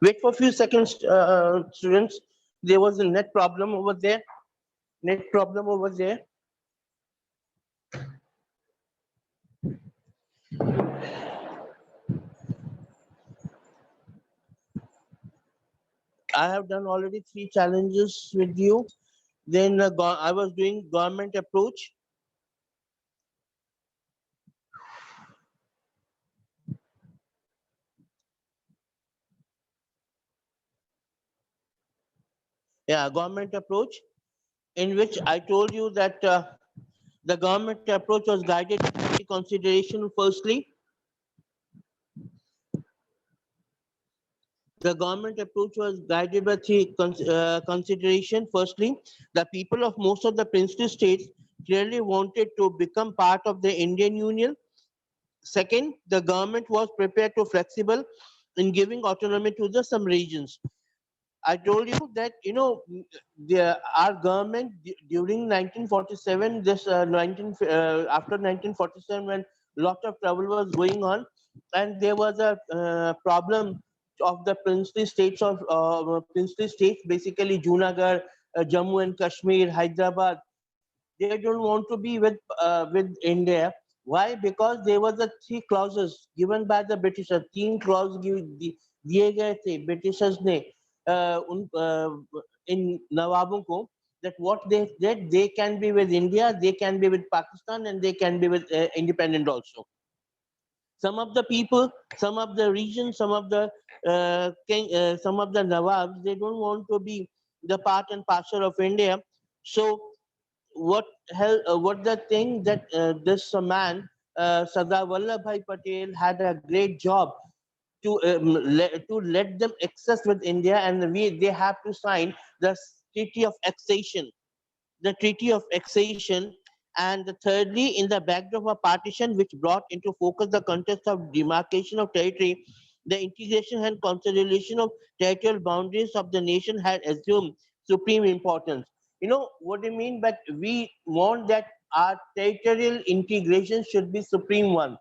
Wait for a few seconds, students. There was a net problem over there. Net problem over there. I have done already 3 challenges with you. Then I was doing government approach. Yeah, government approach, in which I told you that the government approach was guided by consideration. Firstly, the government approach was guided by consideration. Firstly, the people of most of the princely states clearly wanted to become part of the Indian Union. Second, the government was prepared to flexible in giving autonomy to the some regions. I told you that our government during 1947, this 19 after 1947, when lot of trouble was going on, and there was a problem of the princely states, basically Junagadh, Jammu and Kashmir, Hyderabad. They don't want to be with India. Why? Because there was a 3 clauses given by the Britishers. 3 clause दिए गए थे Britishers ने in Nawabon ko, that what they did, they can be with India, they can be with Pakistan, and they can be with independent also. Some of the people, some of the regions, some of the Nawabs, they don't want to be the part and parcel of India. So what the thing that this man Sardar Vallabhbhai Patel had a great job to let them access with India, and they have to sign the Treaty of Accession, the Treaty of Accession. And thirdly, in the backdrop of partition, which brought into focus the context of demarcation of territory, the integration and consolidation of territorial boundaries of the nation had assumed supreme importance. You know what I mean? But we want that our territorial integration should be supreme one.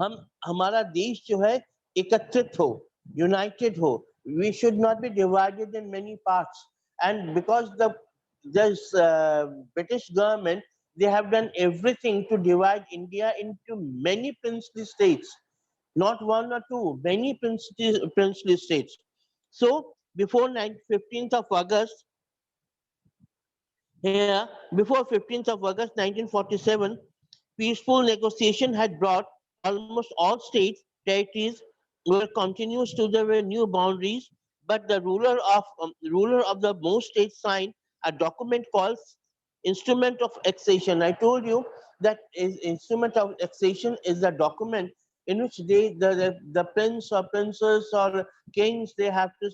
हम हमारा देश जो है एकत्रित हो, united हो. We should not be divided in many parts. And because this British government, they have done everything to divide India into many princely states, not one or two, many princely states. So before 15th of August, here, before 15th of August 1947, peaceful negotiation had brought almost all states, territories were continuous to their new boundaries, but the ruler of the most states signed a document called Instrument of Accession. I told you that Instrument of Accession is a document in which the prince or princess or kings, they have to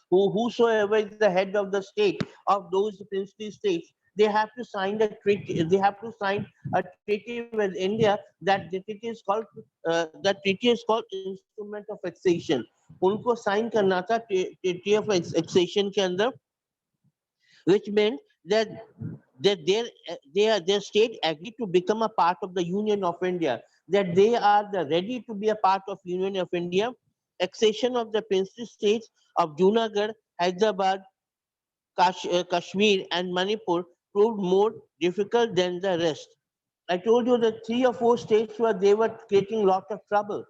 whosoever is the head of the state of those princely states, they have to sign the treaty. They have to sign a treaty with India. That the treaty is called Instrument of Accession. उनको sign करना था Treaty of Accession के अंदर, which meant that their state agreed to become a part of the Union of India, that they are ready to be a part of Union of India. Accession of the princely states of Junagadh, Hyderabad, Kashmir, and Manipur proved more difficult than the rest. I told you that 3 or 4 states were creating a lot of trouble.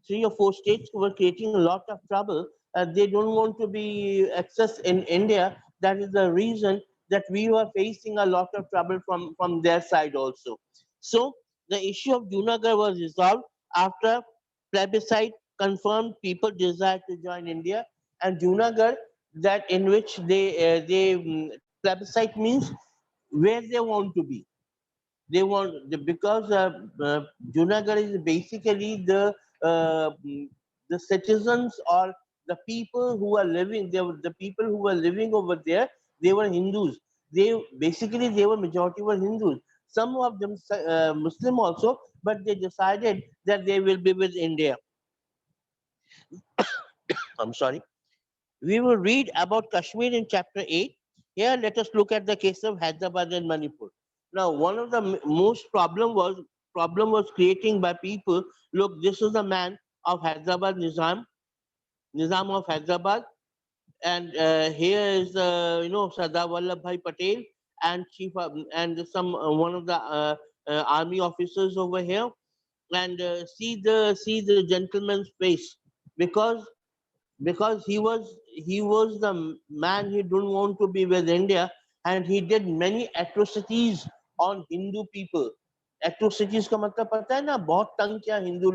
3 or 4 states were creating a lot of trouble. They don't want to be accessed in India. That is the reason that we were facing a lot of trouble from their side also. So the issue of Junagadh was resolved after plebiscite confirmed people desire to join India, and Junagadh, that in which plebiscite means where they want to be. They want because Junagadh is basically uh, mm, the citizens or the people who are living. The people who were living over there. They were Hindus. They were majority were Hindus. Some of them Muslim also, but they decided that they will be with India. I'm sorry. We will read about Kashmir in chapter 8. Here, let us look at the case of Hyderabad and Manipur. Now, one of the most problem was creating by people. Look, this is the man of Hyderabad Nizam. Nizam of Hyderabad, and here is Sardar Vallabhbhai Patel and and some one of the army officers over here, and see the gentleman's face, because he was the man. He didn't want to be with India, and he did many atrocities on Hindu people. Atrocities का मतलब पता है ना, बहुत तंग किया Hindu,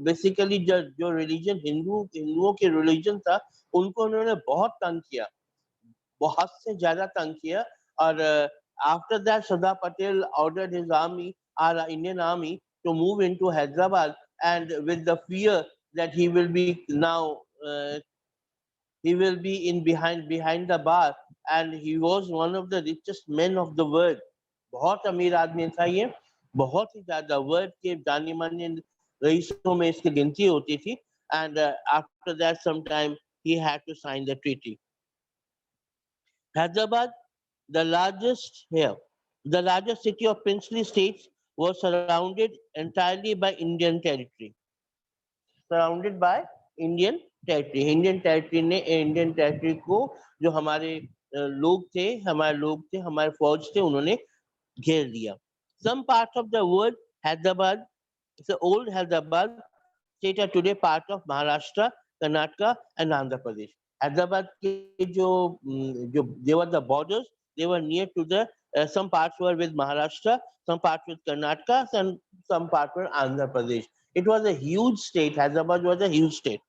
basically जो religion हिंदुओं के रिलीजन था, उनको उन्होंने बहुत तंग किया, बहुत से ज्यादा तंग किया. और after that Sardar Patel ordered his army, our Indian army, to move into Hyderabad, and with the fear that he will be in behind the bar, and he was one of the richest men of the world. बहुत अमीर आदमी था ये, बहुत ही ज्यादा, world के जाने माने रईसों में इसकी गिनती होती थी. And after that sometime he had to sign the treaty. Hyderabad, the largest here, the largest city of princely states, was surrounded entirely by Indian territory. Surrounded by Indian territory. Indian territory को जो हमारे हमारे फौज थे, उन्होंने घेर लिया. Some parts of the world, Hyderabad, the old Hyderabad state, are today part of Maharashtra, Karnataka, and Andhra Pradesh. Hyderabad के जो they were the borders, they were near to the some parts were with Maharashtra, some parts with Karnataka, and some parts were Andhra Pradesh. It was a huge state. Hyderabad was a huge state.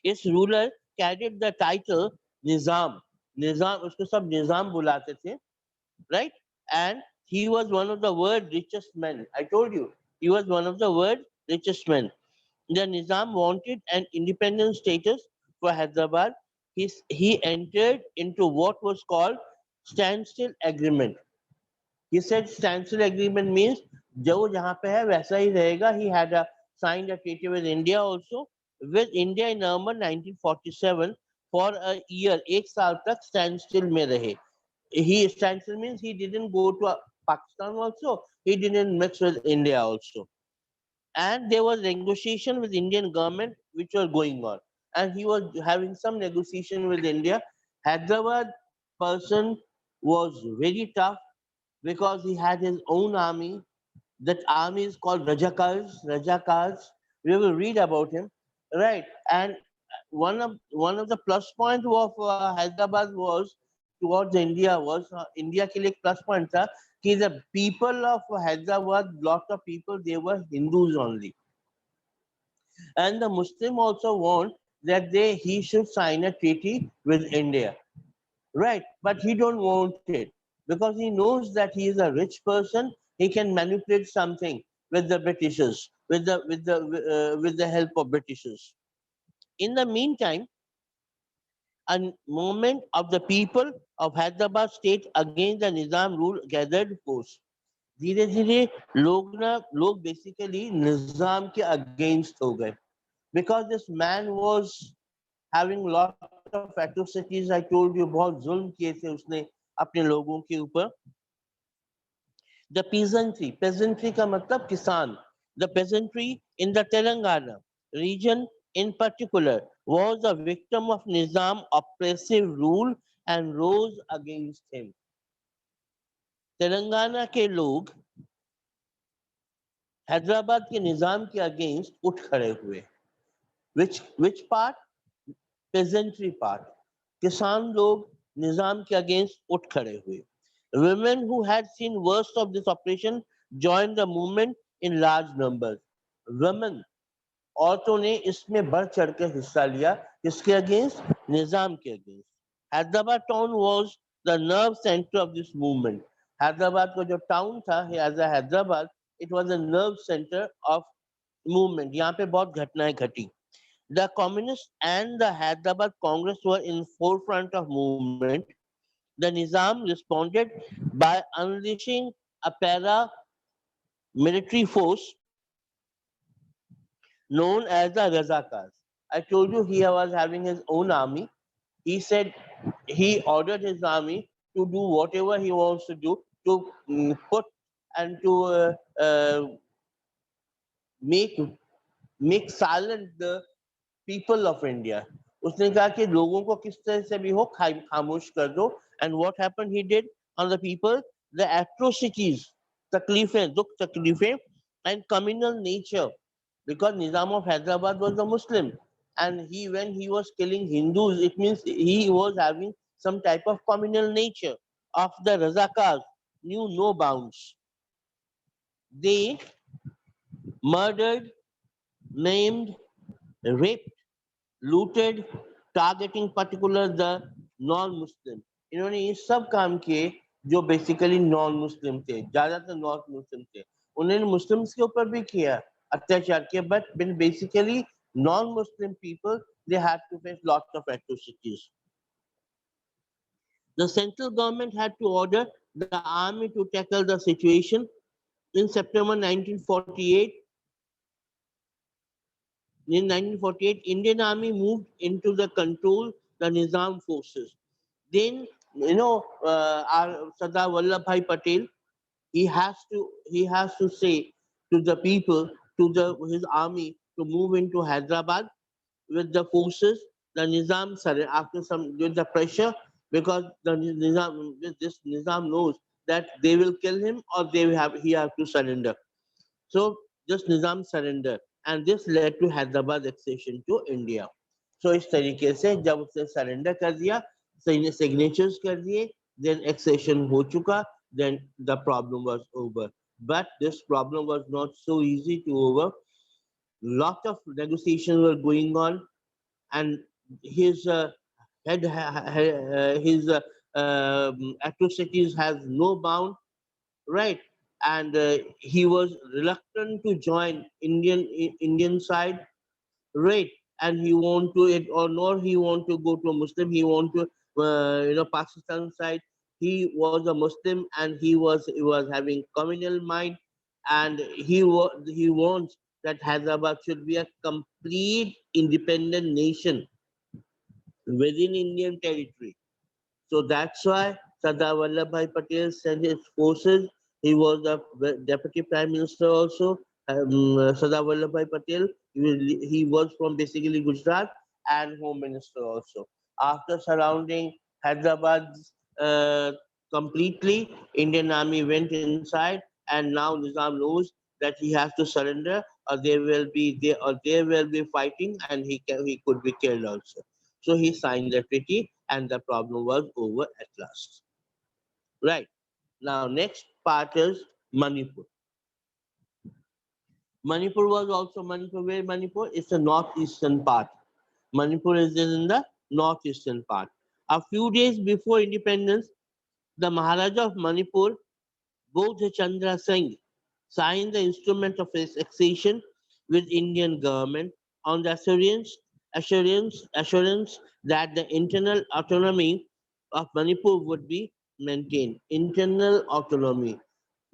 Its ruler carried the title Nizam. Nizam, उसको सब निजाम बुलाते थे, right? And he was one of the world's richest men. I told you, he was one of the world's richest men. The Nizam wanted an independent status for Hyderabad. He entered into what was called standstill agreement. He said standstill agreement means जो जहाँ पे है वैसा ही रहेगा. He had signed a treaty with India also. With India in November 1947 for a year, एक साल तक standstill में रहे. He standstill means he didn't go to Pakistan also. He didn't mix with India also. And there was negotiation with Indian government which were going on. And he was having some negotiation with India. Hyderabad person was very tough because he had his own army. That army is called Rajakars. Rajakars. We will read about him, right? And one of the plus point of Hyderabad was towards India was India के लिए एक plus point था कि the people of Hyderabad, lot of people, they were Hindus only, and the Muslim also want that he should sign a treaty with India, right? But he don't want it because he knows that he is a rich person. He can manipulate something with the Britishers, with the help of Britishers. In the meantime, a movement of the people of Hyderabad state against the Nizam rule gathered force. धीरे धीरे लोग basically निजाम के against हो गए, because this man was having lot of atrocities. I told you बहुत जुल्म किए थे उसने अपने लोगों के ऊपर. The peasantry का मतलब किसान. The peasantry in the Telangana region in particular was a victim of Nizam oppressive rule and rose against him. Telangana के लोग हैदराबाद के निजाम के अगेंस्ट उठ खड़े हुए. which part? Peasantry part. किसान लोग निजाम के अगेंस्ट उठ खड़े हुए. Women who had seen worst of this operation joined the movement in large numbers. Women, औरतों ने इसमें बढ़ चढ़ के हिस्सा लिया. किसके अगेंस्ट? निजाम के against. Hyderabad town was the nerve center of this movement. Hyderabad का जो टाउन था, as a Hyderabad, it was a nerve center of movement. यहाँ पे बहुत घटनाएं घटी. The communists and the Hyderabad Congress were in forefront of movement. The Nizam responded by unleashing a military force known as the Razakars. I told you he was having his own army. He said he ordered his army to do whatever he wants to do to put and to make silent people of India. उसने कहा कि लोगों को किस तरह से भी हो खामोश कर दो. And what happened he did on the people? The atrocities, तकलीफें, दुख तकलीफें and communal nature, because Nizam of Hyderabad was a Muslim, and he when he was killing Hindus, it means he was having some type of communal nature. Of the Razakars knew no bounds. They murdered, maimed, raped, looted, targeting particular the non-Muslim. इन्होंने ये सब काम किए जो basically non Muslim थे, ज्यादातर non Muslim थे. उन्होंने मुस्लिम्स के ऊपर भी किया अत्याचार किया, but basically non Muslim people they had to face lots of atrocities. The central government had to order the army to tackle the situation. In September 1948, Indian Army moved into the control the Nizam forces. Then, our Sardar Vallabhbhai Patel, he has to say to the people, to his army to move into Hyderabad with the forces. The Nizam surrendered after some with the pressure, because the Nizam knows that they will kill him or he have to surrender. So just Nizam surrender, and this led to Hyderabad accession to India. So इस तरीके से जब उसने surrender कर दिया, signatures कर दिए, then accession हो चुका, then the problem was over. But this problem was not so easy to over. Lot of negotiations were going on, and his atrocities has no bound, right? And he was reluctant to join Indian side, right? And he want to it or nor he want to go to a Muslim. He want to Pakistan side. He was a Muslim, and he was having communal mind, and he wants that Hyderabad should be a complete independent nation within Indian territory. So that's why Sardar Vallabhbhai Patel sent his forces. He was the deputy prime minister also. Sardar Vallabhbhai Patel, he was from basically Gujarat, and home minister also. After surrounding Hyderabad uh, completely, Indian army went inside, and now Nizam knows that he has to surrender, or they will be fighting, and he could be killed also. So he signed the treaty, and the problem was over at last. Right. Now, next part is Manipur. Manipur was also Manipur. Where Manipur? It's the northeastern part. Manipur is in the northeastern part. A few days before independence, the Maharaja of Manipur, Bodh Chandra Singh, signed the instrument of his accession with Indian government on the assurance that the internal autonomy of Manipur would be maintained. Internal autonomy.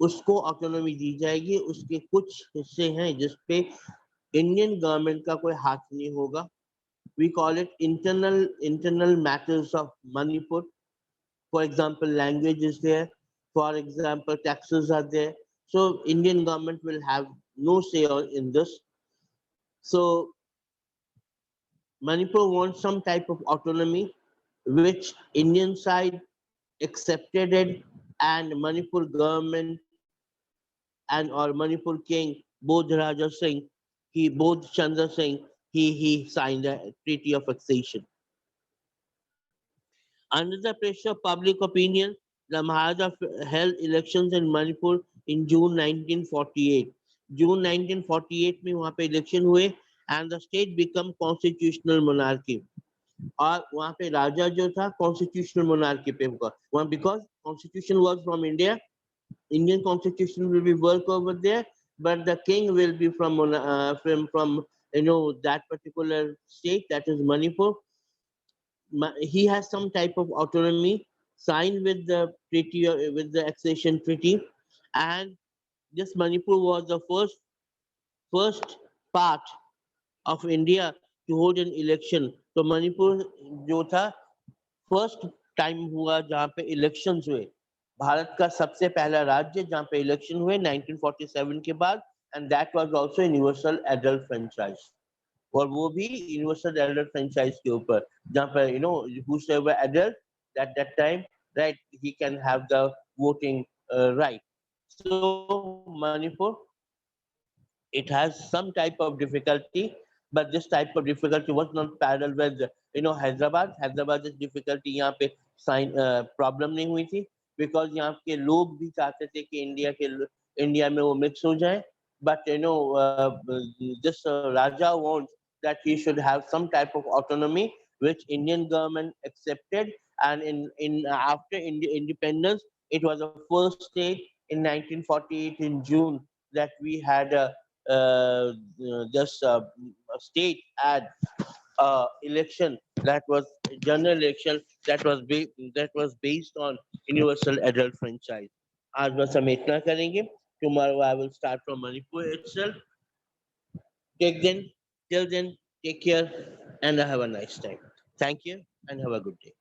उसको autonomy दी जाएगी, उसके कुछ हिस्से हैं जिस पे Indian government का कोई हाथ नहीं होगा. We call it internal matters of Manipur. For example, language is there. For example, taxes are there. So Indian government will have no say in this. So Manipur wants some type of autonomy, which Indian side accepted it, and Manipur government and or Manipur king Bodh Raja Singh, Bodh Chandra Singh, he signed a treaty of accession. Under the pressure of public opinion, the Maharaja held elections in Manipur in June 1948. June 1948 में वहाँ पे election हुए, and the state become constitutional monarchy. और वहाँ पे राजा जो था constitutional monarchy पे होगा. वहाँ because constitution was from India, Indian constitution will be work over there, but the king will be from that particular state, that is Manipur. He has some type of autonomy signed with the treaty with the accession treaty, and this Manipur was the first part of India to hold an election. तो मणिपुर जो था first time हुआ जहाँ पे elections हुए. भारत का सबसे पहला राज्य जहाँ पे इलेक्शन हुए 1947 के बाद, and that was also universal adult franchise. और वो भी यूनिवर्सल एडल्ट फ्रेंचाइज के ऊपर, जहाँ पर whosoever adult at that time, right, he can have the voting right. So Manipur, it has some type of difficulty, but this type of difficulty was not parallel with Hyderabad. Hyderabad is difficulty यहाँ पे sign problem नहीं हुई थी, because यहाँ के लोग भी चाहते थे कि इंडिया में वो मिक्स हो जाए, but this Raja wants that he should have some type of autonomy, which Indian government accepted, and in after independence, it was the first state in 1948 in June that we had this state had election that was a general election that was based on universal adult franchise. आज बस हम इतना करेंगे. Tomorrow I will start from Manipur itself. Take then, till then, take care and have a nice time. Thank you and have a good day.